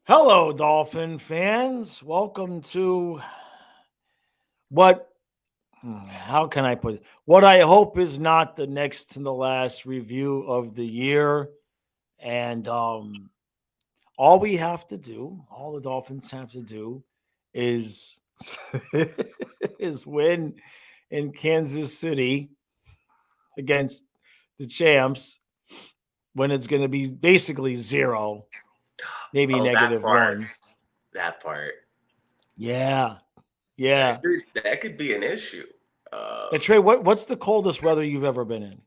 Hello, Dolphin fans. Welcome to what, how can I put it? What I hope is not the next to the last review of the year. And all we have to do, all the Dolphins have to do is, is win in Kansas City against the champs when it's going to be basically zero, maybe Oh, that negative part. one. That part. Yeah. Yeah. That could be an issue. And Trey, what's the coldest weather you've ever been in?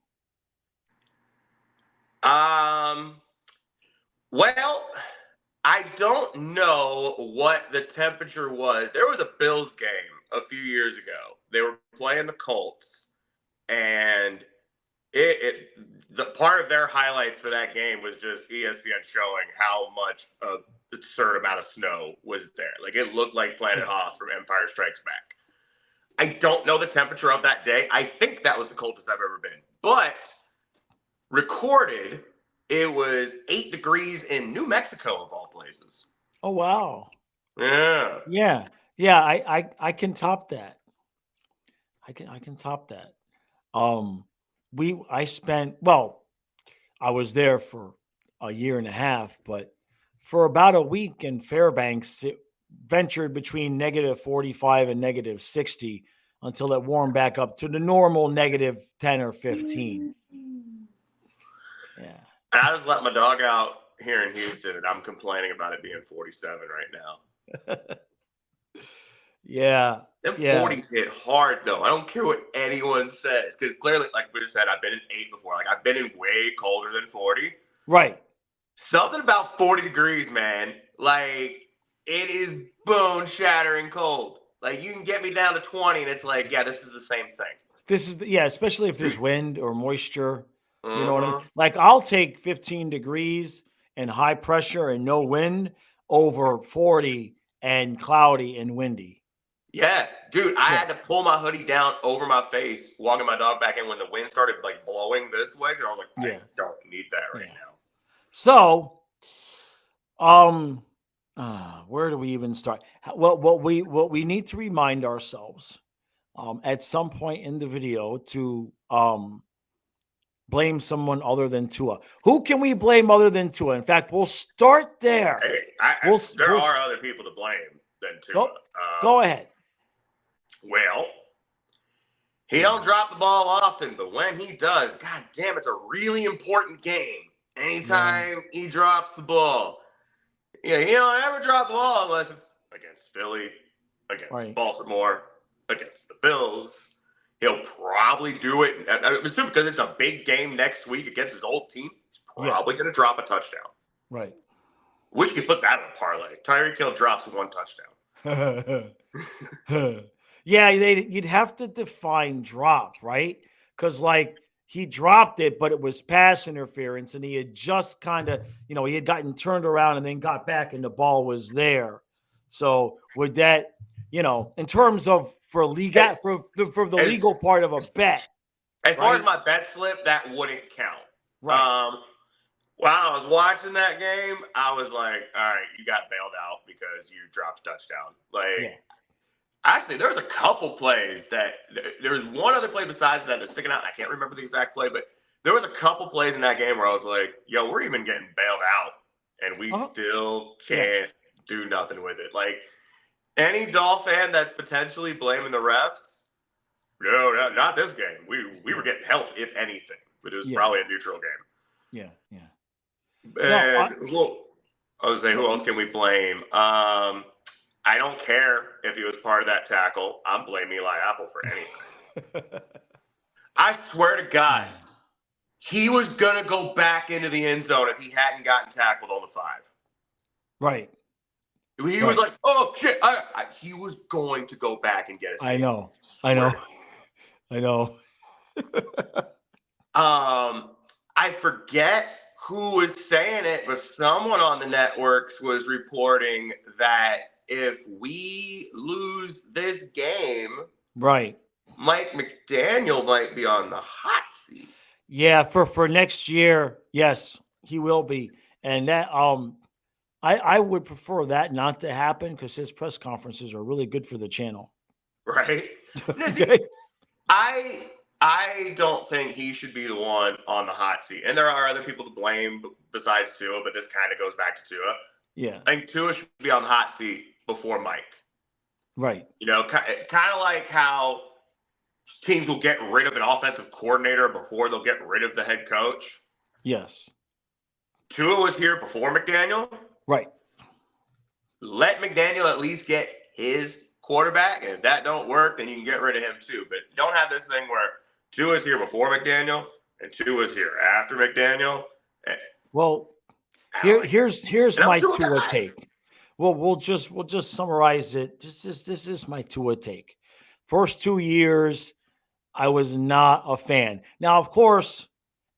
Um. Well, I don't know what the temperature was. There was a Bills game a few years ago. They were playing the Colts, and the part of their highlights for that game was just ESPN showing how much a absurd amount of snow was there. Like it looked like Planet Yeah. Hoth from Empire Strikes Back. I don't know the temperature of that day. I think that was the coldest I've ever been. But recorded, it was 8 degrees in New Mexico, of all places. Oh wow. Yeah. Yeah. Yeah. I can top that. I can top that. Um, I spent I was there for a year and a half, but for about a week in Fairbanks, it ventured between -45 and -60 until it warmed back up to the normal -10 or 15. Yeah. And I just let my dog out here in Houston, and I'm complaining about it being 47 right now. Yeah. Them Yeah. 40s hit hard, though. I don't care what anyone says. Because clearly, like we just said, I've been in 8 before. Like, I've been in way colder than 40. Right. Something about 40 degrees, man. Like, it is bone shattering cold. Like, you can get me down to 20, and it's like, yeah, this is the same This is yeah, especially if there's thing. wind or moisture. You know what I mean? Mm-hmm. Like I'll take 15 degrees and high pressure and no wind over 40 and cloudy and windy. Yeah, dude, I Yeah. had to pull my hoodie down over my face, walking my dog back in when the wind started like blowing this way. Because I was like, I Yeah. don't need that right Yeah. now. So, um where do we even start? Well, what we need to remind ourselves at some point in the video to blame someone other than Tua. Who can we blame other than Tua? In fact, we'll start there. Hey, there We'll are other people to blame than Tua. go go ahead. Well, he Yeah. don't drop the ball often, but when he does, god damn, it's a really important game. Yeah. Anytime he drops the ball, yeah, he don't ever drop the ball unless it's against Philly, against Right. Baltimore, against the Bills. He'll probably do it. I assume because it's a big game next week against his old team. He's Yeah. probably going to drop a touchdown. Right. Wish you could put that in a parlay. Tyreek Hill drops one touchdown. Yeah, you'd have to define drop, right? Because like he dropped it, but it was pass interference, and he had just kind of, he had gotten turned around and then got back, and the ball was there. So would that, in terms of for As, legal for the as, legal part of a bet, as far as right? my bet slip, that wouldn't count. Right. While I was watching that game, I was like, all right, you got bailed out because you dropped a touchdown. Yeah. Like, actually, there was a couple plays that there was one other play besides that that's sticking out. I can't remember the exact play, but there was a couple plays in that game where I was like, yo, we're even getting bailed out and we Uh-huh. still Yeah. can't do nothing with it. Like, any Doll fan that's potentially blaming the refs, no, not this game. We were Yeah. getting help, if anything, but it was Yeah. probably a neutral game. Yeah. Yeah. No. And I was saying, who else can we blame? I don't care if he was part of that tackle. I'm blaming Eli Apple for anything. I swear to God, he was gonna go back into the end zone if he hadn't gotten tackled on the 5. Right. He was Right. like, "Oh shit!" He was going to go back and get a I safety. know. I Swear to know. God. I know. I forget who was saying it, but someone on the networks was reporting that if we lose this game, Right. Mike McDaniel might be on the hot seat. Yeah, for next year, yes, he will be. And that I would prefer that not to happen because his press conferences are really good for the channel. Right? No, Okay. I don't think he should be the one on the hot seat. And there are other people to blame besides Tua, but this kind of goes back to Tua. Yeah. I think Tua should be on the hot seat before Mike. Right. You know, kind of like how teams will get rid of an offensive coordinator before they'll get rid of the head coach. Yes. Tua was here before McDaniel. Right. Let McDaniel at least get his quarterback, and if that don't work, then you can get rid of him too. But don't have this thing where Tua's here before McDaniel and Tua's here after McDaniel. Well, here's my Tua take. Well, we'll just summarize it. This is my Tua take. First 2 years, I was not a fan. Now, of course,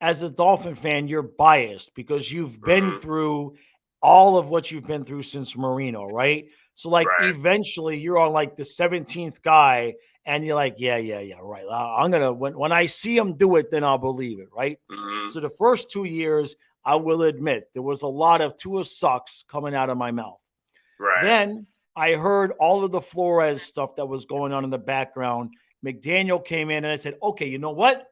as a Dolphin fan, you're biased because you've been through all of what you've been through since Marino, right? So, like, eventually you're on like the 17th guy, and you're like, yeah, right. I'm gonna when I see him do it, then I'll believe it, right? Mm-hmm. So the first 2 years, I will admit there was a lot of Tua sucks coming out of my mouth. Right. Then I heard all of the Flores stuff that was going on in the background. McDaniel came in and I said, okay, you know what?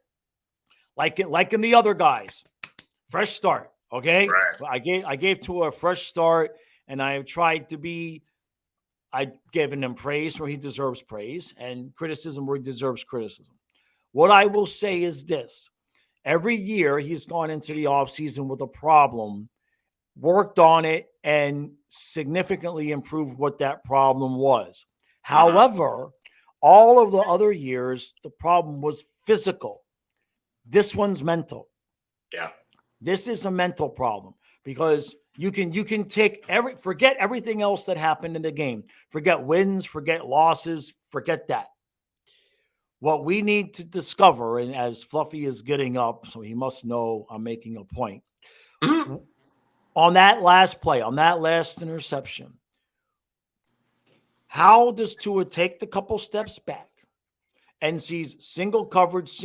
Like in the other guys, fresh start. Okay. Right. I gave Tua a fresh start, and I tried to be, I've given him praise where he deserves praise and criticism where he deserves criticism. What I will say is this. Every year he's gone into the offseason with a problem, worked on it, and significantly improved what that problem was. However, all of the other years, the problem was physical. This one's mental. Yeah. This is a mental problem because you can take forget everything else that happened in the game. Forget wins, forget losses, forget that. What we need to discover, and as Fluffy is getting up, so he must know I'm making a point. Mm-hmm. On that last play, on that last interception, how does Tua take the couple steps back and sees single coverage,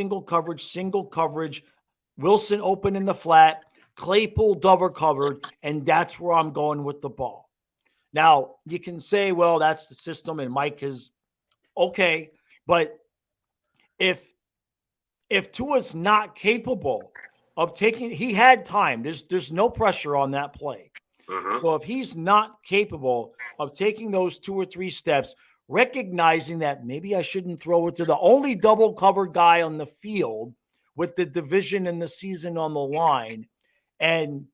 Wilson open in the flat, Claypool double covered, and that's where I'm going with the ball. Now, you can say, well, that's the system, and Mike is okay, but if Tua's not capable of taking, he had time. There's no pressure on that play. Mm-hmm. So if he's not capable of taking those 2 or 3 steps, recognizing that maybe I shouldn't throw it to the only double covered guy on the field with the division and the season on the line, and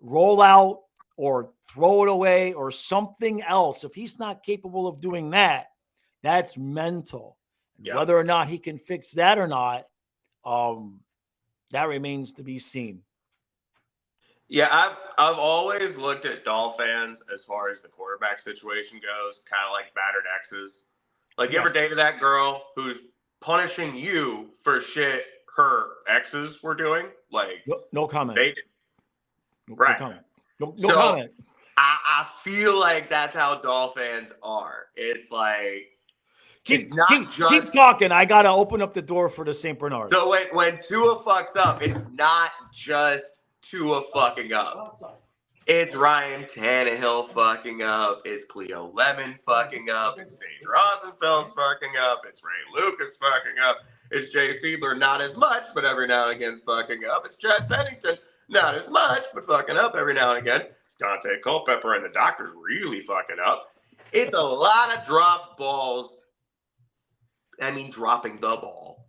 roll out or throw it away or something else. If he's not capable of doing that, that's mental. Yeah. Whether or not he can fix that or not, that remains to be seen. Yeah, I've always looked at Dolphins as far as the quarterback situation goes, kind of like battered exes. Like, you ever dated that girl who's punishing you for shit her exes were doing? Like, no comment. No comment. No comment. I feel like that's how Dolphins are. It's like, keep talking. I gotta open up the door for the St. Bernard. So when Tua fucks up, it's not just Tua fucking up. It's Ryan Tannehill fucking up. It's Cleo Lemon fucking up. It's Sage Rosenfels fucking up. It's Ray Lucas fucking up. It's Jay Fiedler, not as much, but every now and again fucking up. It's Chad Pennington, not as much, but fucking up every now and again. It's Dante Culpepper and the doctor's really fucking up. It's a lot of dropped balls. I mean, dropping the ball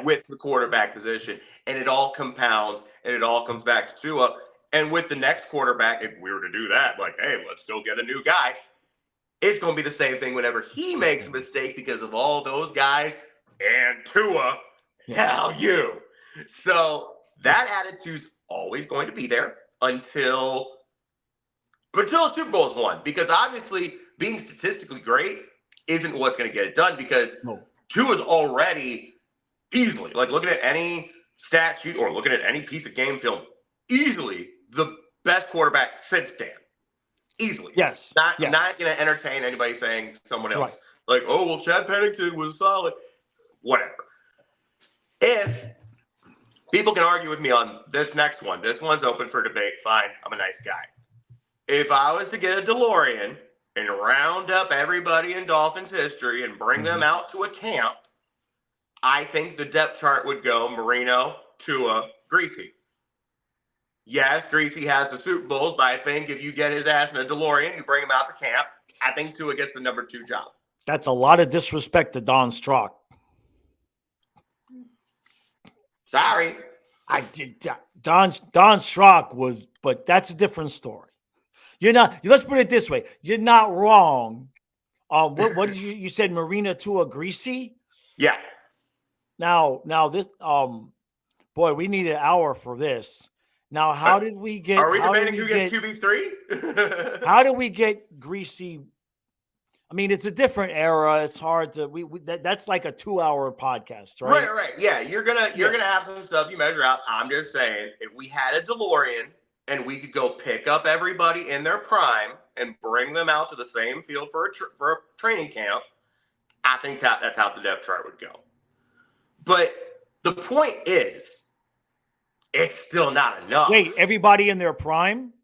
with the quarterback position. And it all compounds, and it all comes back to Tua. And with the next quarterback, if we were to do that, like, hey, let's go get a new guy, it's going to be the same thing whenever he makes a mistake because of all those guys and Tua. Hell you. So that attitude's always going to be there until Super Bowl is won. Because obviously being statistically great isn't what's going to get it done, because Tua's already easily, like, looking at any stat sheet or looking at any piece of game film, easily the best quarterback since Dan. Easily. Yes. Not going to entertain anybody saying someone else. Right. Like, oh, well, Chad Pennington was solid. Whatever. If people can argue with me on this next one, this one's open for debate. Fine. I'm a nice guy. If I was to get a DeLorean and round up everybody in Dolphins history and bring them out to a camp, I think the depth chart would go Marino, Tua, Greasy. Yes, Greasy has the Super Bowls, but I think if you get his ass in a DeLorean, you bring him out to camp, I think Tua gets the number 2 job. That's a lot of disrespect to Don Strock. Sorry. I did. Don Strock was, but that's a different story. You're not. Let's put it this way: you're not wrong. What did you said? Marina Tua Greasy. Yeah. Now this. Boy, we need an hour for this. Now, how did we get? Are we debating who gets QB3? How did we get Greasy? I mean, it's a different era. It's hard to that's like a 2-hour podcast, right? Right. Yeah, you're gonna have some stuff you measure out. I'm just saying, if we had a DeLorean and we could go pick up everybody in their prime and bring them out to the same field for a training camp, I think that's how the depth chart would go. But the point is, it's still not enough. Wait, everybody in their prime?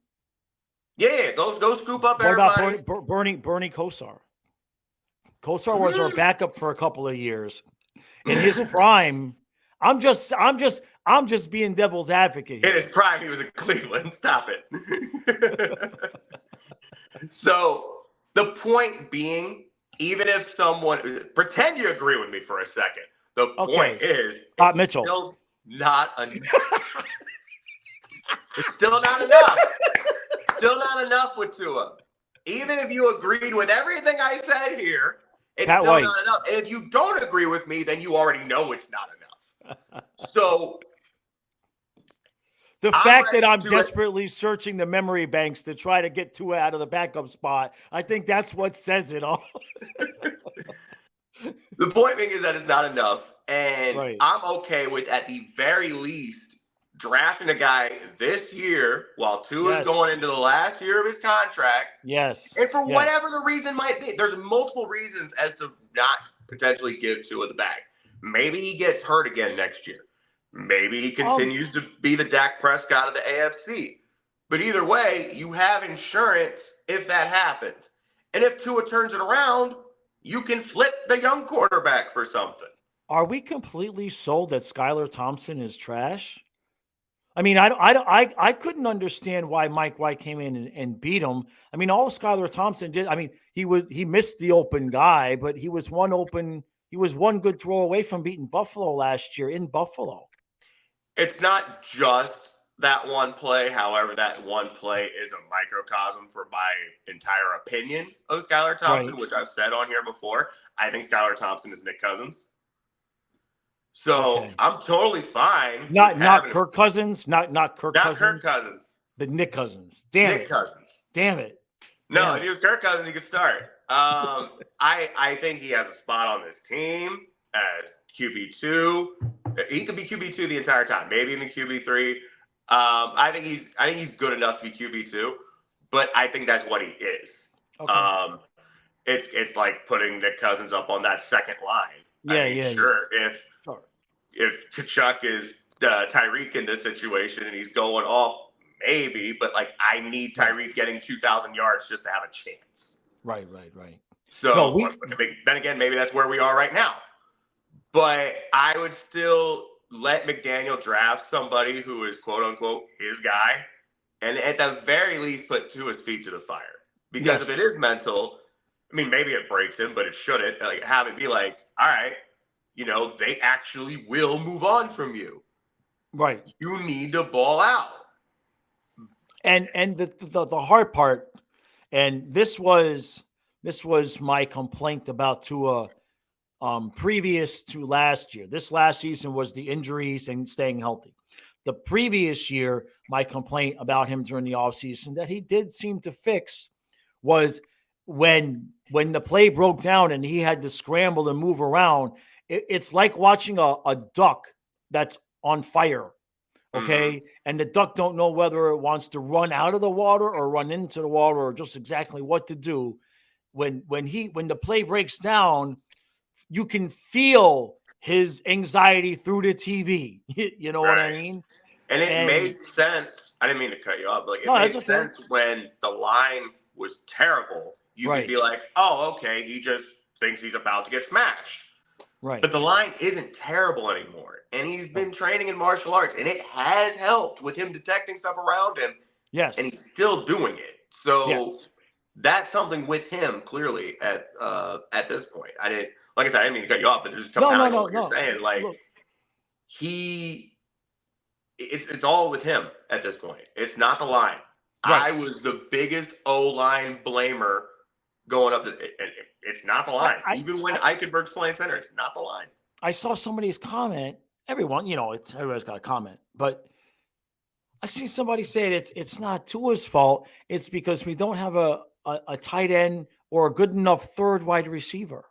Yeah, go scoop up what everybody. What about Bernie Kosar? Kosar was our backup for a couple of years. In his prime, I'm just being devil's advocate here. In his prime, he was in Cleveland. Stop it. So the point being, even if someone pretend you agree with me for a second, the point is it's Mitchell. Still not enough. It's still not enough. Still not enough with Tua. Even if you agreed with everything I said here, it's Pat still White. not enough. And if you don't agree with me, then you already know it's not enough. So the fact that I'm desperately searching the memory banks to try to get Tua out of the backup spot, I think that's what says it all. The point being is that it's not enough. And right. I'm okay with, at the very least, drafting a guy this year while Tua's going into the last year of his contract. Yes. And for whatever the reason might be, there's multiple reasons as to not potentially give Tua the bag. Maybe he gets hurt again next year. Maybe he continues to be the Dak Prescott of the AFC. But either way, you have insurance if that happens. And if Tua turns it around, you can flip the young quarterback for something. Are we completely sold that Skylar Thompson is trash? I mean, I couldn't understand why Mike White came in and beat him. I mean, all Skylar Thompson did, I mean, he missed the open guy, but he was one good throw away from beating Buffalo last year in Buffalo. It's not just that one play. However, that one play is a microcosm for my entire opinion of Skylar Thompson, which I've said on here before. I think Skylar Thompson is Nick Cousins. So I'm totally fine. Not Kirk Cousins, not Kirk Cousins. Not Kirk Cousins. But Nick Cousins. Nick Cousins. Damn it. No, if he was Kirk Cousins, he could start. I think he has a spot on this team as QB2. He could be QB2 the entire time. Maybe even QB3. I think he's good enough to be QB2, but I think that's what he is. Okay. It's like putting Nick Cousins up on that second line. Sure. If Kachuk is Tyreek in this situation and he's going off, maybe, but like I need Tyreek getting 2,000 yards just to have a chance. Right. So then again, maybe that's where we are right now. But I would still let McDaniel draft somebody who is quote unquote his guy, and at the very least put Tua's feet to the fire. Because if it is mental, I mean, maybe it breaks him, but it shouldn't. Like have it be like, all right, they actually will move on from you. Right. You need to ball out. And the hard part, and this was my complaint about Tua previous to last year. This last season was the injuries and staying healthy. The previous year, my complaint about him during the offseason that he did seem to fix was when the play broke down and he had to scramble and move around. It's like watching a duck that's on fire, okay? Mm-hmm. And the duck don't know whether it wants to run out of the water or run into the water or just exactly what to do. When the play breaks down, you can feel his anxiety through the TV. You know what I mean? And it And made sense. I didn't mean to cut you off, but like it no, made that's okay. sense when the line was terrible. You could Right. be like, oh, okay, he just thinks he's about to get smashed. Right. But the line isn't terrible anymore. And he's been No. training in martial arts, and it has helped with him detecting stuff around him, Yes. and he's still doing it. So Yes. that's something with him clearly at this point. I didn't, like I said, I didn't mean to cut you off, but just No, no, compounding on no, what you're no. saying, like Look, he it's all with him at this point. It's not the line. right. I was the biggest O-line blamer going up to and it's not the line. Even when Eichenberg's playing center, it's not the line. I saw somebody's comment. Everyone, everybody's got a comment, but I see somebody say it's not Tua's fault. It's because we don't have a tight end or a good enough third wide receiver.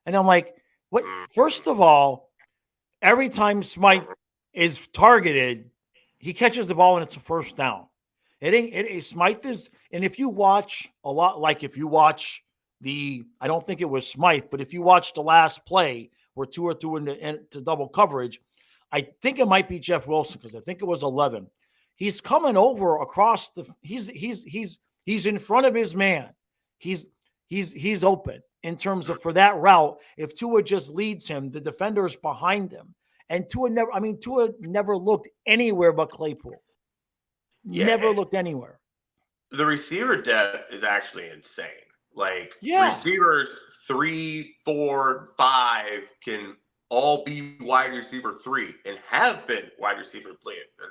And I'm like, what? First of all, every time Smythe is targeted, he catches the ball and it's a first down. Smythe is, and if you watch a lot, like if you watch I don't think it was Smythe, but if you watch the last play where Tua threw into double coverage, I think it might be Jeff Wilson because I think it was 11. He's coming over across he's in front of his man. He's open in terms of for that route. If Tua just leads him, the defender's behind him. And Tua never looked anywhere but Claypool. Yeah, never looked anywhere. The receiver depth is actually insane. Like Yeah. receivers 3, 4, 5 can all be wide receiver 3 and have been wide receiver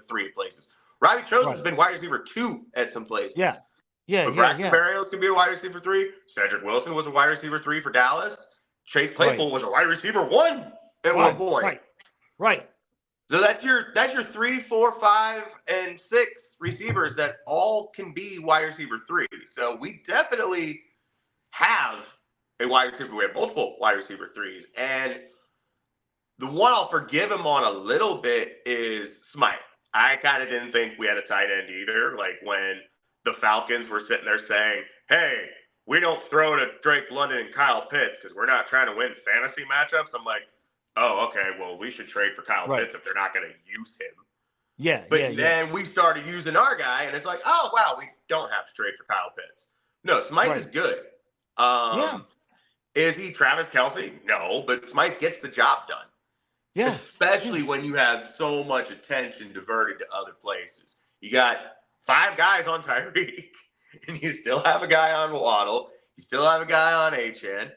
3 places. Robbie Chosen's been wide receiver 2 at some places. Yeah. Yeah. But Yeah. Braxton Berrios can be a wide receiver 3. Cedric Wilson was a wide receiver 3 for Dallas. Chase Claypool was a wide receiver 1 at one point. Right. So that's your 3, 4, 5, and 6 receivers that all can be wide receiver 3. So we definitely have a wide receiver. We have multiple wide receiver 3s. And the one I'll forgive him on a little bit is Smythe. I kind of didn't think we had a tight end either. Like when the Falcons were sitting there saying, hey, we don't throw to Drake London and Kyle Pitts because we're not trying to win fantasy matchups. I'm like, oh, okay, well, we should trade for Kyle Pitts if they're not going to use him. Yeah. But then we started using our guy, and it's like, oh, wow, we don't have to trade for Kyle Pitts. No, Smythe is good. Is he Travis Kelce? No, but Smythe gets the job done. Yeah. Especially when you have so much attention diverted to other places. You got 5 guys on Tyreek, and you still have a guy on Waddle. You still have a guy on HN.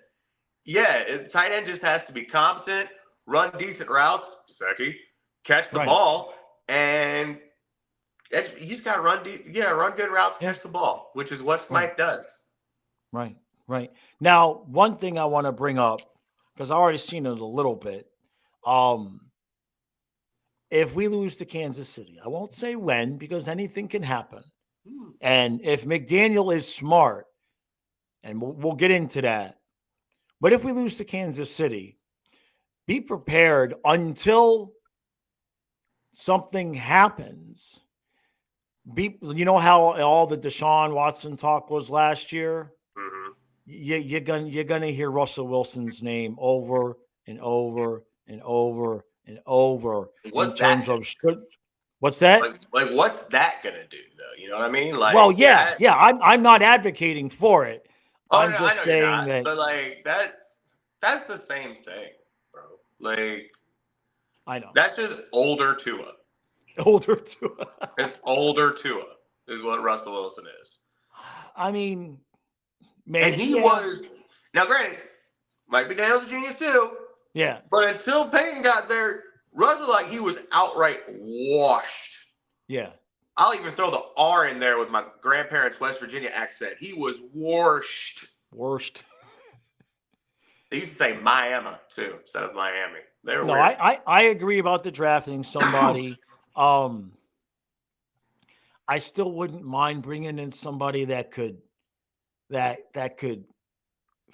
Yeah, tight end just has to be competent, run decent routes, Secchi, catch the ball, and you just got to run good routes, catch the ball, which is what Smythe does. Right. Now, one thing I want to bring up, because I already seen it a little bit, if we lose to Kansas City, I won't say when because anything can happen. And if McDaniel is smart, and we'll get into that, but if we lose to Kansas City, be prepared until something happens. You know how all the Deshaun Watson talk was last year? Mm-hmm. You're gonna hear Russell Wilson's name over and over and over and over What's that? What's that? Like what's that gonna do though? You know what I mean? Like, well, yeah. I'm not advocating for it. I'm just saying that. But like that's the same thing, bro. Like I know that's just older Tua. It's older Tua is what Russell Wilson is. I mean, maybe, and he was now. Granted, Mike McDaniel's a genius too. Yeah, but until Peyton got there, Russell he was outright washed. Yeah, I'll even throw the R in there with my grandparents' West Virginia accent. He was washed. They used to say Miami too instead of Miami. They're no, weird. I agree about the drafting somebody. I still wouldn't mind bringing in somebody that could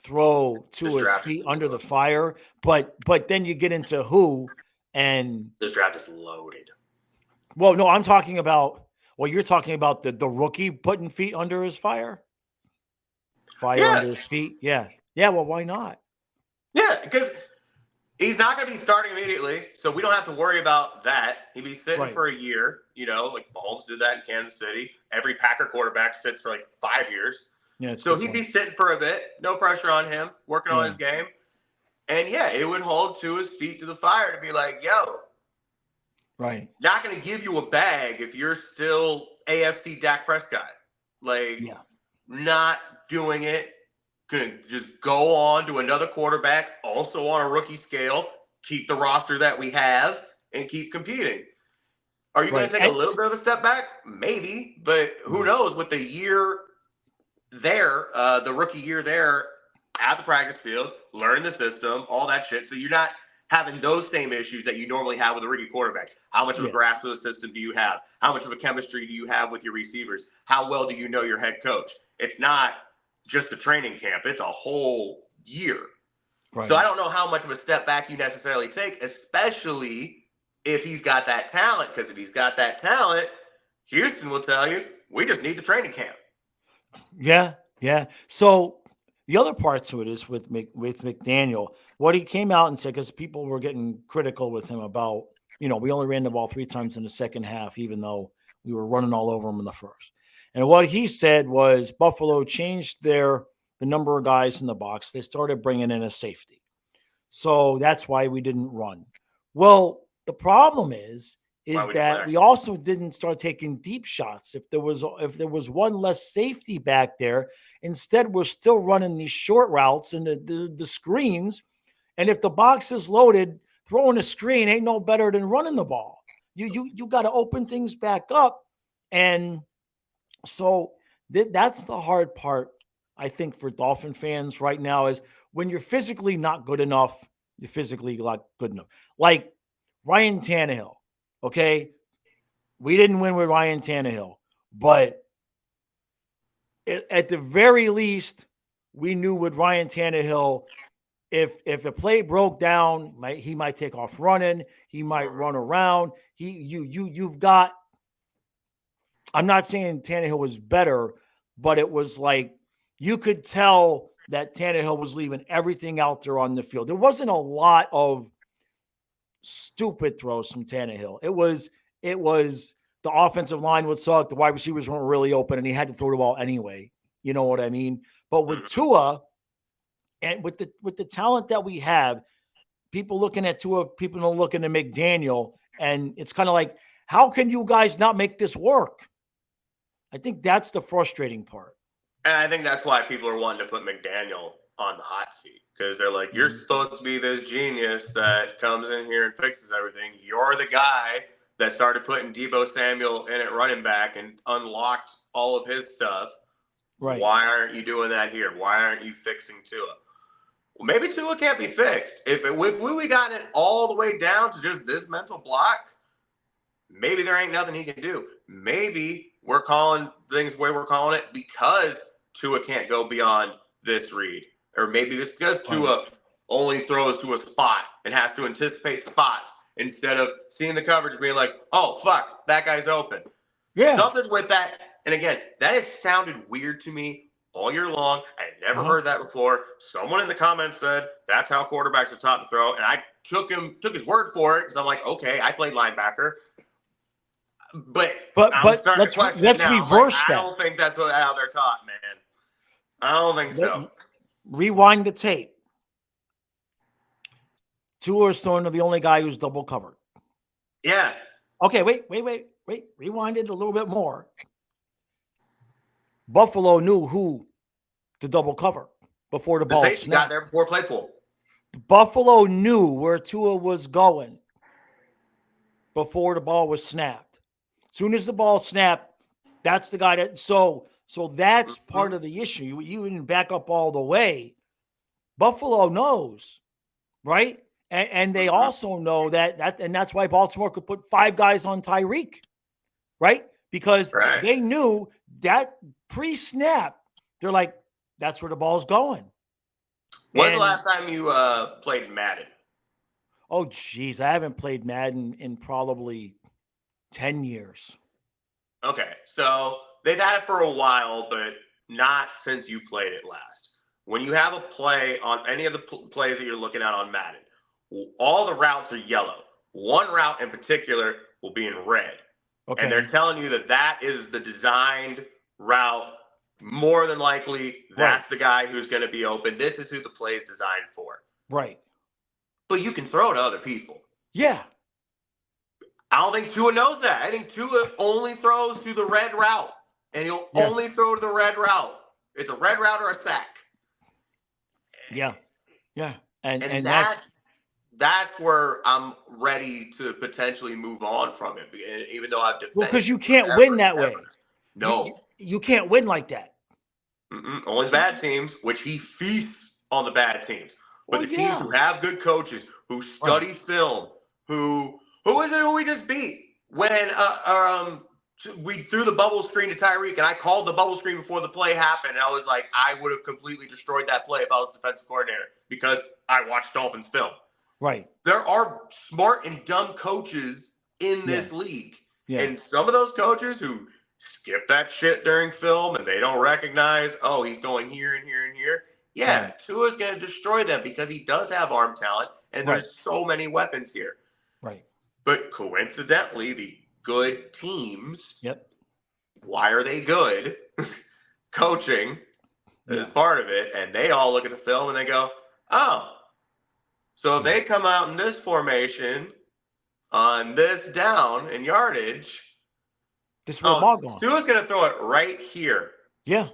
throw to his feet under the fire. But then you get into who, and this draft is loaded. Well, no, I'm talking about. Well, you're talking about the rookie putting feet under his fire. Under his feet. Yeah. Well, why not? Yeah, because He's not going to be starting immediately, so we don't have to worry about that. He'd be sitting Right. for a year, like Mahomes did that in Kansas City. Every Packer quarterback sits for like 5 years. Yeah, it's a So good he'd be point. sitting for a bit. No pressure on him, working on Yeah. his game. And yeah, it would hold to his feet to the fire to be like, yo, Right. not going to give you a bag if you're still AFC Dak Prescott. Like, Yeah. not doing it. Going to just go on to another quarterback, also on a rookie scale, keep the roster that we have, and keep competing. Are you going Right. to take a little bit of a step back? Maybe, but who Right. knows? With the year there, the rookie year there at the practice field, learn the system, all that shit. So you're not having those same issues that you normally have with a rookie quarterback. How much of a Yeah. grasp of the system do you have? How much of a chemistry do you have with your receivers? How well do you know your head coach? It's not just a training camp, it's a whole year. So I Right. don't know how much of a step back you necessarily take, especially if he's got that talent. Because if he's got that talent, Houston will tell you, we just need the training camp. Yeah. Yeah. So the other part to it is with McDaniel, what he came out and said, because people were getting critical with him about, we only ran the ball 3 times in the second half, even though we were running all over him in the first. And what he said was Buffalo changed the number of guys in the box. They started bringing in a safety. So that's why we didn't run. Well, the problem Why is would you play that we action? also didn't start taking deep shots. If there was one less safety back there, instead we're still running these short routes and the screens. And if the box is loaded, throwing a screen ain't no better than running the ball. You got to open things back up, and so that's the hard part, I think, for Dolphin fans right now is when you're physically not good enough, you're physically not good enough. Like Ryan Tannehill, okay? We didn't win with Ryan Tannehill, but at the very least, we knew with Ryan Tannehill, if a play broke down, he might take off running, he might run around. You've got. I'm not saying Tannehill was better, but it was like you could tell that Tannehill was leaving everything out there on the field. There wasn't a lot of stupid throws from Tannehill. It was the offensive line would suck, the wide receivers weren't really open, and he had to throw the ball anyway. You know what I mean? But with Mm-hmm. Tua and with the talent that we have, people looking at Tua, people are looking at McDaniel, and it's kind of like, how can you guys not make this work? I think that's the frustrating part. And I think that's why people are wanting to put McDaniel on the hot seat because they're like, you're Mhm. supposed to be this genius that comes in here and fixes everything. You're the guy that started putting Debo Samuel in at running back and unlocked all of his stuff. Right. Why aren't you doing that here? Why aren't you fixing Tua? Well, maybe Tua can't be fixed. If we got it all the way down to just this mental block, maybe there ain't nothing he can do. Maybe we're calling things the way we're calling it because Tua can't go beyond this read. Or maybe it's because Right. Tua only throws to a spot and has to anticipate spots instead of seeing the coverage being like, oh, fuck, that guy's open. Yeah. Something with that. And again, that has sounded weird to me all year long. I had never Uh-huh. heard that before. Someone in the comments said that's how quarterbacks are taught to throw. And I took his word for it because I'm like, okay, I played linebacker. But But I'm but starting to let's question it let's now. I'm like, reverse I that. don't think that's how they're taught, man. I don't think Let, so. rewind the tape. Tua is throwing to the only guy who's double covered. Yeah. Okay, wait. Rewind it a little bit more. Buffalo knew who to double cover before the The ball safety got snapped. there before Claypool. Buffalo knew where Tua was going before the ball was snapped. As soon as the ball snapped, that's the guy that. So that's Mm-hmm. part of the issue. You didn't back up all the way. Buffalo knows, right? And they Mm-hmm. also know and that's why Baltimore could put 5 guys on Tyreek, right? Because Right. they knew that pre-snap, they're like, that's where the ball's going. When's the And last time you played Madden? oh geez, I haven't played Madden in probably 10 years. Okay, so they've had it for a while, but not since you played it last. When you have a play on any of the plays that you're looking at on Madden, all the routes are yellow. One route in particular will be in red. Okay. And they're telling you that is the designed route. More than likely, that's the guy who's going to be open. This is who the play is designed for. Right. But you can throw to other people. Yeah. I don't think Tua knows that. I think Tua only throws to the red route. And he'll only throw to the red route. It's a red route or a sack. Yeah. Yeah. And that's where I'm ready to potentially move on from it. Even though I've defended. Well, because you can't win that way. No. You can't win like that. Only bad teams, which he feasts on the bad teams. But the teams who have good coaches, who study film, who is it who we just beat? When we threw the bubble screen to Tyreek, and I called the bubble screen before the play happened, and I was like, I would have completely destroyed that play if I was defensive coordinator because I watched Dolphins film. Right. There are smart and dumb coaches in this league. Yeah. And some of those coaches who skip that shit during film and they don't recognize, oh, he's going here and here and here. Yeah, Tua's going to destroy them because he does have arm talent, and there's so many weapons here. Right. But coincidentally, the good teams, why are they good? Coaching is part of it, and they all look at the film and they go, oh, so if they come out in this formation on this down in yardage, this will ball going. Tua's going to throw it right here. Yeah.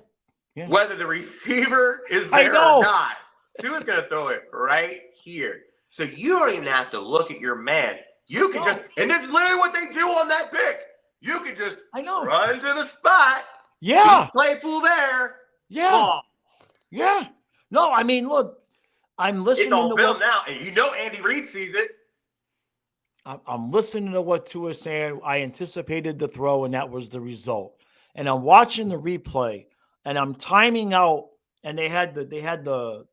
Whether the receiver is there or not, Tua's going to throw it right here. So you don't even have to look at your man. You can just, and this is literally what they do on that pick. You can just run to the spot. Yeah. Be playful there. Yeah. Ball. Yeah. No, I mean, look, I'm listening it's all to film now, and you know Andy Reid sees it. I'm listening to what Tua's saying. I anticipated the throw, and that was the result. And I'm watching the replay, and I'm timing out, and they had the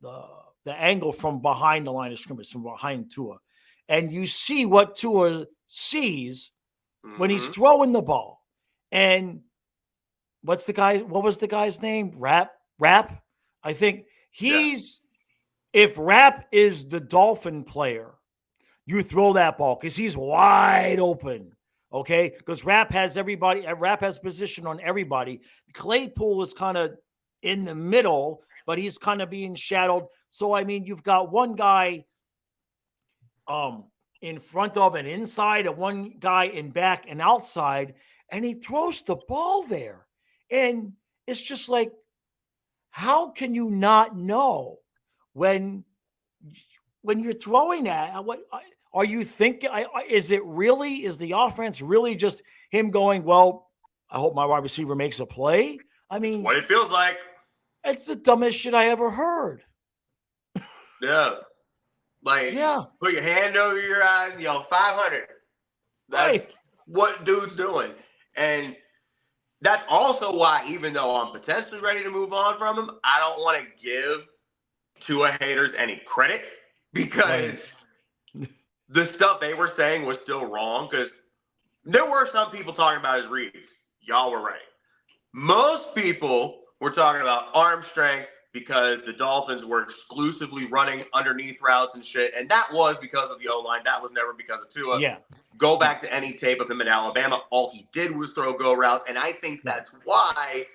angle from behind the line of scrimmage, from behind Tua. And you see what Tua sees when he's throwing the ball. And what was the guy's name? Rap? I think if Rap is the Dolphin player, you throw that ball because he's wide open. Okay? Because Rap has position on everybody. Claypool is kind of in the middle, but he's kind of being shadowed. So, I mean, you've got one guy in front of and inside, and one guy in back and outside, and he throws the ball there. And it's just like, how can you not know when you're throwing that? What are you thinking? Is the offense really just him going, well, I hope my wide receiver makes a play? I mean, what it feels like. It's the dumbest shit I ever heard. Yeah. Put your hand over your eyes and yell 500. That's what dude's doing. And that's also why, even though I'm potentially ready to move on from him, I don't want to give Tua haters any credit because the stuff they were saying was still wrong, because there were some people talking about his reads. Y'all were right. Most people were talking about arm strength because the Dolphins were exclusively running underneath routes and shit. And that was because of the O-line. That was never because of Tua. Yeah. Go back to any tape of him in Alabama. All he did was throw go routes. And I think that's why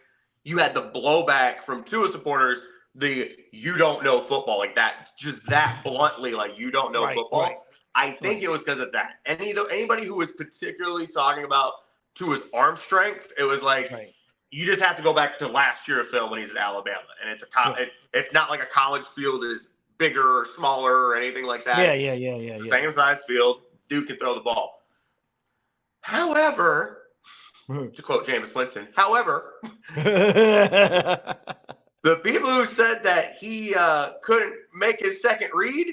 you had the blowback from Tua supporters, you don't know football, like that, just that bluntly, like you don't know football. Right. I think it was because of that. Anybody who was particularly talking about Tua's arm strength, it was like, you just have to go back to last year of film when he's at Alabama. And it's not like a college field is bigger or smaller or anything like that. Yeah. Same size field. Dude can throw the ball. However, to quote Jameis Winston, the people who said that he couldn't make his second read,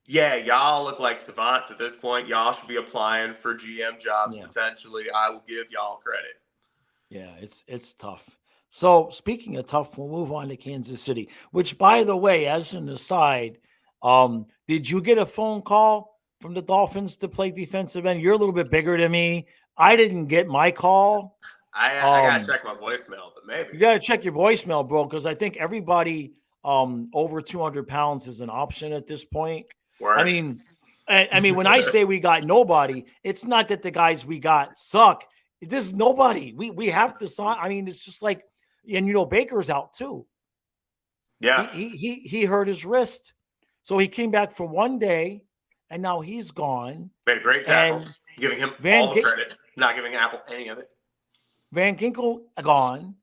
y'all look like savants at this point. Y'all should be applying for GM jobs potentially. I will give y'all credit. Yeah, it's tough. So speaking of tough, we'll move on to Kansas City, which, by the way, as an aside, did you get a phone call from the Dolphins to play defensive end? You're a little bit bigger than me. I didn't get my call. I got to check my voicemail, but maybe. You got to check your voicemail, bro, because I think everybody over 200 pounds is an option at this point. Word. I mean, when I say we got nobody, it's not that the guys we got suck. There's nobody. We have to sign. I mean, it's just like, and Baker's out too. Yeah. He hurt his wrist, so he came back for one day, and now he's gone. Made a great tackle. Giving him all the credit, not giving Apple any of it. Van Ginkel gone.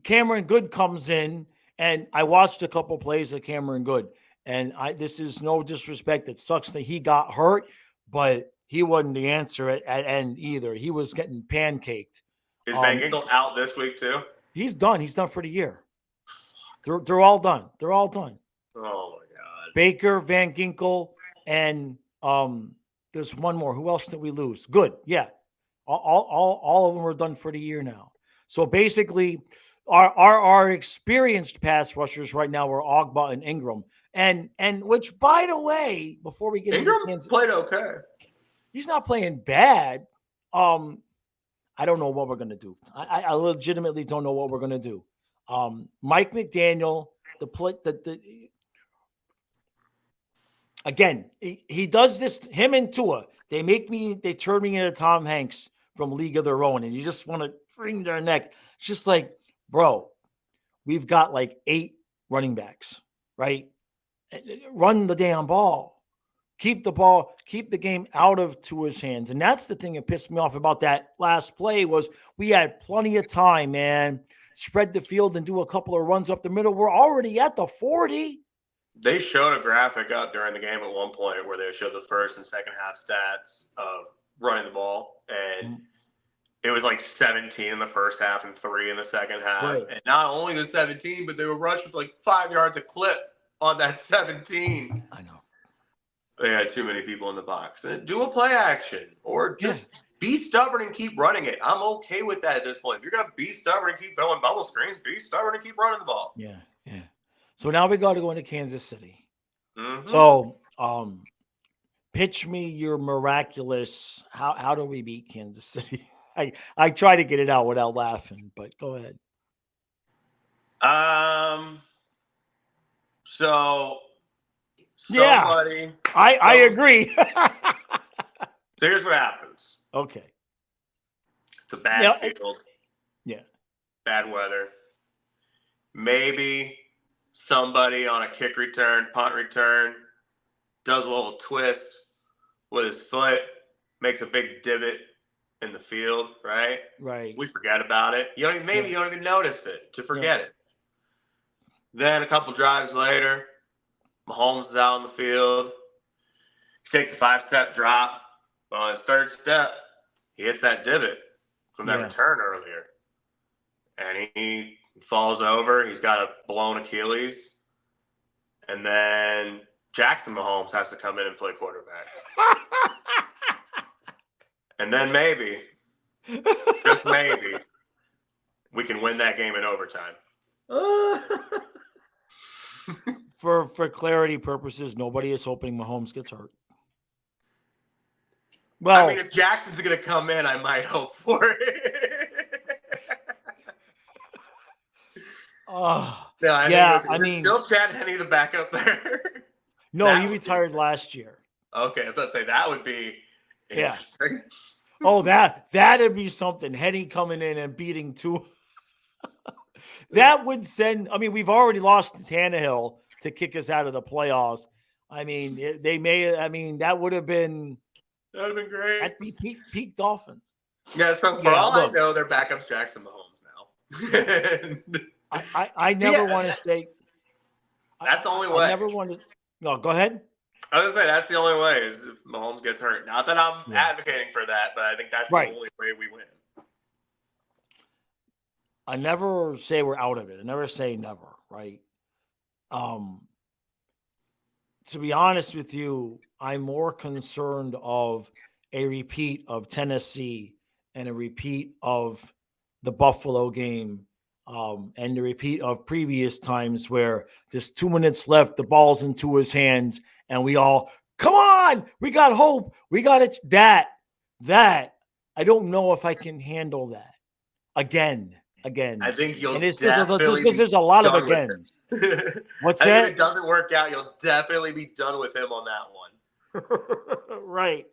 Cameron Good comes in, and I watched a couple plays of Cameron Good, and this is no disrespect. It sucks that he got hurt, but he wasn't the answer at end either. He was getting pancaked. Is Van Ginkel out this week too? He's done. He's done for the year. They're all done. They're all done. Oh my God. Baker, Van Ginkel, and there's one more. Who else did we lose? Good. Yeah. All of them are done for the year now. So basically, our experienced pass rushers right now are Ogba and Ingram. And which, by the way, before we get Ingram into Kansas, played okay. He's not playing bad. I don't know what we're gonna do. I legitimately don't know what we're gonna do. Mike McDaniel, again, he does this. Him and Tua, they turn me into Tom Hanks from League of Their Own, and you just want to wring their neck. It's just like, bro, we've got like 8 running backs, right? Run the damn ball. Keep the game out of Tua's hands. And that's the thing that pissed me off about that last play was we had plenty of time, man. Spread the field and do a couple of runs up the middle. We're already at the 40. They showed a graphic up during the game at one point where they showed the first and second half stats of running the ball. And it was like 17 in the first half and 3 in the second half. Right. And not only the 17, but they were rushed with like 5 yards a clip on that 17. I know. They had too many people in the box. Do a play action or just be stubborn and keep running it. I'm okay with that at this point. If you're going to be stubborn and keep throwing bubble screens, be stubborn and keep running the ball. Yeah. So now we got to go into Kansas City. Mm-hmm. So pitch me your miraculous, how do we beat Kansas City? I try to get it out without laughing, but go ahead. So somebody, I agree. So here's what happens. Okay. It's a bad field. Yeah. Bad weather. Maybe somebody on a kick return, punt return, does a little twist with his foot, makes a big divot in the field, right? Right. We forget about it. You don't even notice it to forget it. Then a couple drives later, Mahomes is out on the field. He takes a 5-step drop. On his 3rd step, he hits that divot from that return earlier. And he falls over. He's got a blown Achilles. And then Jackson Mahomes has to come in and play quarterback. And then maybe, just maybe, we can win that game in overtime. For clarity purposes, nobody is hoping Mahomes gets hurt. Well, if Jackson's going to come in, I might hope for it. Still Chad Henne the backup there. No, he retired last year. Okay, I was about to say that would be interesting. Oh, that'd be something. Henne coming in and beating Tua. That would send. We've already lost Tannehill to kick us out of the playoffs. They may. That would have been. That would have been great. That'd be peak Dolphins. Yeah, so for all I know, their backup's Jackson Mahomes now. I never want to say. That's the only way. I never want to. No, go ahead. I was going to say, that's the only way is if Mahomes gets hurt. Not that I'm advocating for that, but I think that's the only way we win. I never say we're out of it. I never say never, right? To be honest with you, I'm more concerned of a repeat of Tennessee and a repeat of the Buffalo game and the repeat of previous times where there's 2 minutes left, the ball's into his hands, and we all, come on, we got hope. We got it. That, I don't know if I can handle that again. I think you'll because there's a lot of agains. What's that? If it doesn't work out, you'll definitely be done with him on that one. Right.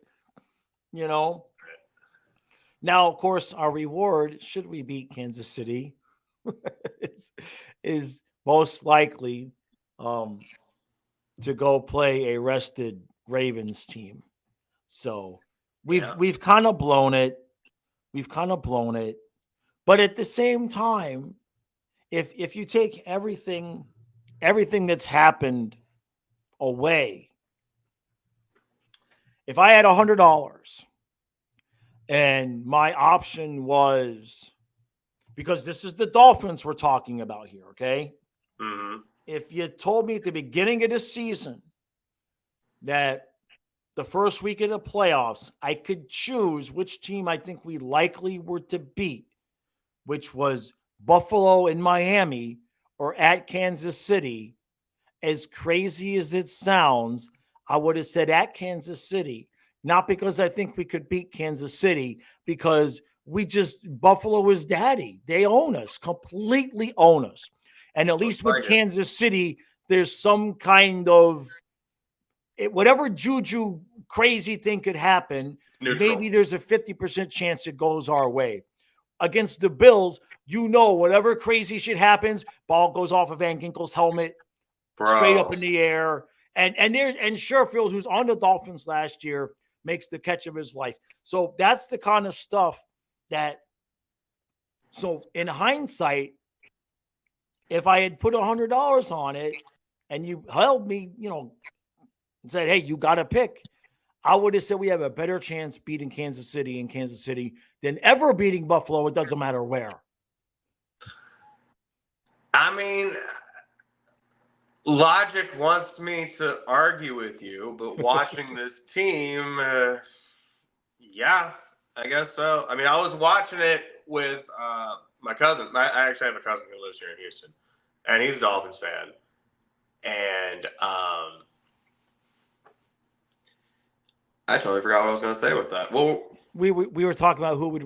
You know, now, of course, our reward, should we beat Kansas City, is, is most likely um, to go play a rested Ravens team. So Yeah. we've kind of blown it. We've kind of blown it. But at the same time, if you take everything that's happened away, if I had $100 and my option was, because this is the Dolphins we're talking about here, okay? Mm-hmm. If you told me at the beginning of the season that the first week of the playoffs, I could choose which team I think we likely were to beat, which was Buffalo and Miami or at Kansas City, as crazy as it sounds, I would have said at Kansas City, not because I think we could beat Kansas City, because Buffalo is daddy. They own us, completely own us. And at Looks least with like it. Kansas City, there's some kind of whatever juju crazy thing could happen, It's neutral. maybe there's a 50% chance it goes our way. Against the Bills, whatever crazy shit happens, ball goes off of Van Ginkel's helmet, straight up Bro. in the air. And Sherfield, who's on the Dolphins last year, makes the catch of his life. So that's the kind of stuff that. So in hindsight, if I had put $100 on it and you held me, and said, "Hey, you got to pick," I would have said we have a better chance beating Kansas City in Kansas City than ever beating Buffalo. It doesn't matter where. I mean, logic wants me to argue with you, but watching this team, yeah, I guess so. I mean, I was watching it with my cousin. I actually have a cousin who lives here in Houston, and he's a Dolphins fan. And I totally forgot what I was going to say with that. Well, We were talking about who would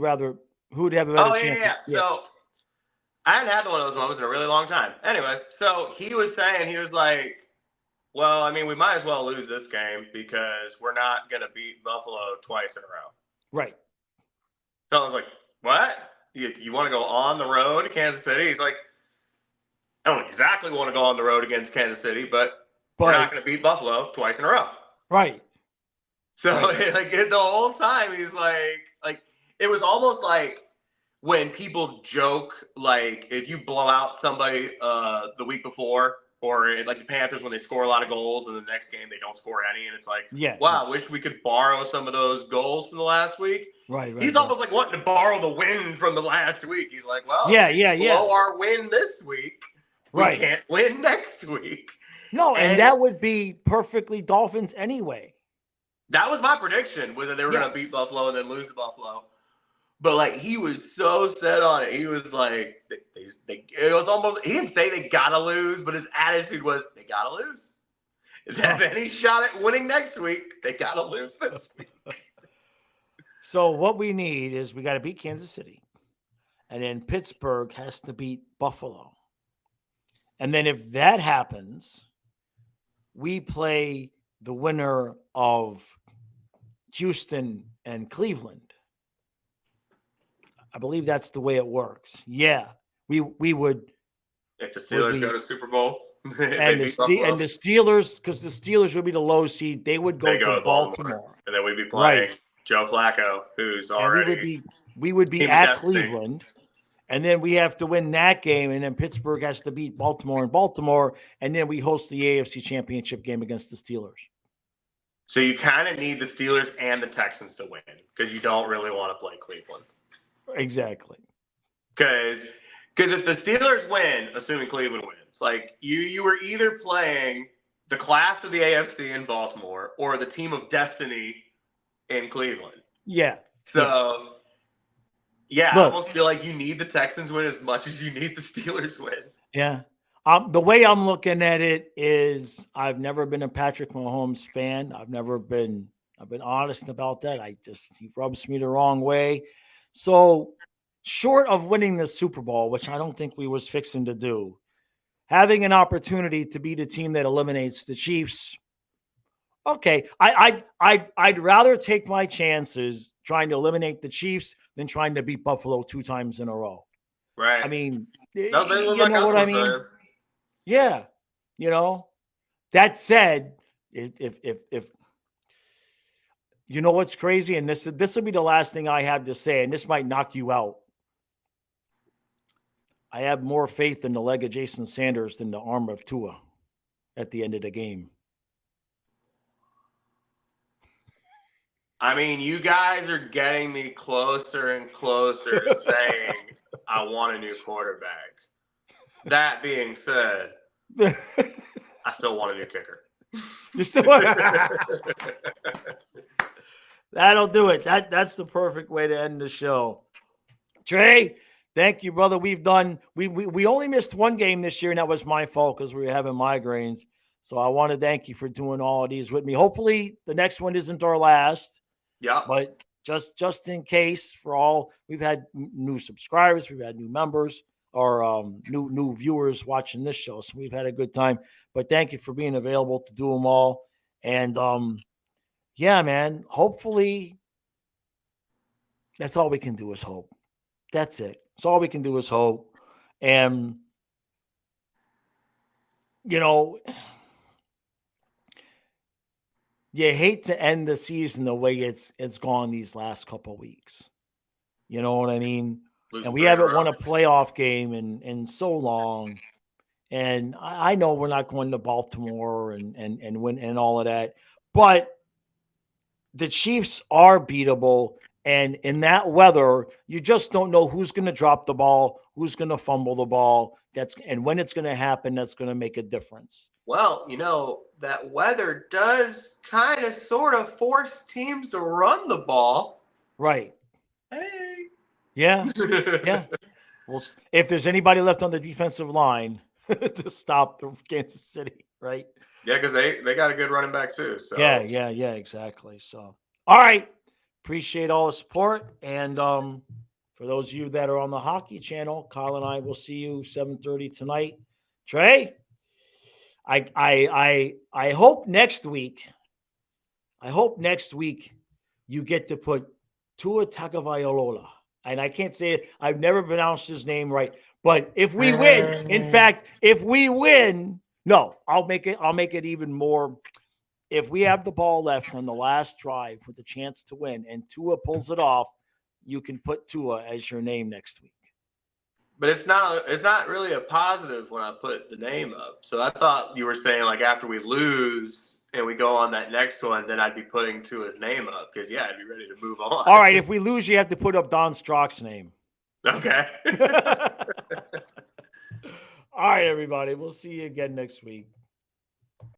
have a better oh chance. yeah. So I hadn't had one of those moments in a really long time. Anyways, so he was like, well, I mean, we might as well lose this game because we're not going to beat Buffalo twice in a row. Right. So I was like, what? You want to go on the road to Kansas City? He's like, I don't exactly want to go on the road against Kansas City, but we're not going to beat Buffalo twice in a row. Right. So like the whole time he's like it was almost like when people joke, like if you blow out somebody the week before, or like the Panthers when they score a lot of goals and the next game they don't score any, and it's like, wow, I wish we could borrow some of those goals from the last week. Right. He's almost like wanting to borrow the win from the last week. He's like, well, blow our win this week, we can't win next week. No, and that would be perfectly Dolphins anyway. That was my prediction, was that they were going to beat Buffalo and then lose to Buffalo. But like he was so set on it. He was like, it was almost, he didn't say they got to lose, but his attitude was they got to lose. If they have any shot at winning next week, they got to lose this week. So what we need is we got to beat Kansas City. And then Pittsburgh has to beat Buffalo. And then if that happens, we play the winner of Houston and Cleveland. I believe that's the way it works. Yeah, we would. If the Steelers go to Super Bowl, and the Steelers, because the Steelers would be the low seed, they would go to Baltimore, and then we'd be playing Joe Flacco, who's already. We would be at Cleveland, and then we have to win that game, and then Pittsburgh has to beat Baltimore in Baltimore, and then we host the AFC Championship game against the Steelers. So you kind of need the Steelers and the Texans to win because you don't really want to play Cleveland. Exactly. Because if the Steelers win, assuming Cleveland wins, like you were either playing the class of the AFC in Baltimore or the team of destiny in Cleveland. Yeah. So, I almost feel like you need the Texans win as much as you need the Steelers win. Yeah. The way I'm looking at it is I've never been a Patrick Mahomes fan. I've been honest about that. He rubs me the wrong way. So short of winning the Super Bowl, which I don't think we was fixing to do, having an opportunity to be the team that eliminates the Chiefs, Okay, I'd rather take my chances trying to eliminate the Chiefs than trying to beat Buffalo 2 times in a row. Right. I mean, That's basically what you my know what cousin I was mean? saying. Yeah. You know, that said, if you know what's crazy, and this will be the last thing I have to say, and this might knock you out. I have more faith in the leg of Jason Sanders than the arm of Tua at the end of the game. I mean, you guys are getting me closer and closer to saying I want a new quarterback. That being said, I still want a new kicker. You still That'll do it. That's the perfect way to end the show. Trey, thank you, brother. We only missed one game this year, and that was my fault because we were having migraines. So I want to thank you for doing all of these with me. Hopefully the next one isn't our last. Yeah. But just in case, for all, we've had new subscribers, we've had new members, or new viewers watching this show. So we've had a good time. But thank you for being available to do them all. And yeah, man, hopefully that's all we can do is hope. That's it. That's all we can do is hope. And you know, you hate to end the season the way it's gone these last couple of weeks. You know what I mean? And we haven't won a playoff game in so long. And I know we're not going to Baltimore and win and all of that. But the Chiefs are beatable. And in that weather, you just don't know who's going to drop the ball, who's going to fumble the ball. And when it's going to happen, that's going to make a difference. Well, that weather does kind of sort of force teams to run the ball. Right. Hey. Yeah. Yeah. Well, if there's anybody left on the defensive line to stop the Kansas City, right? Yeah, because they got a good running back too. So yeah, exactly. So all right. Appreciate all the support. And for those of you that are on the hockey channel, Kyle and I will see you 7:30 tonight. Trey, I hope next week. I hope next week you get to put Tua Tagovailoa. And I can't say it. I've never pronounced his name right. But if we win, in fact, if we win, no, I'll make it even more. If we have the ball left on the last drive with the chance to win and Tua pulls it off, you can put Tua as your name next week. But it's not really a positive when I put the name up. So I thought you were saying like after we lose and we go on that next one, then I'd be putting Tua's name up because I'd be ready to move on. All right, if we lose, you have to put up Don Strock's name. Okay. All right, everybody. We'll see you again next week.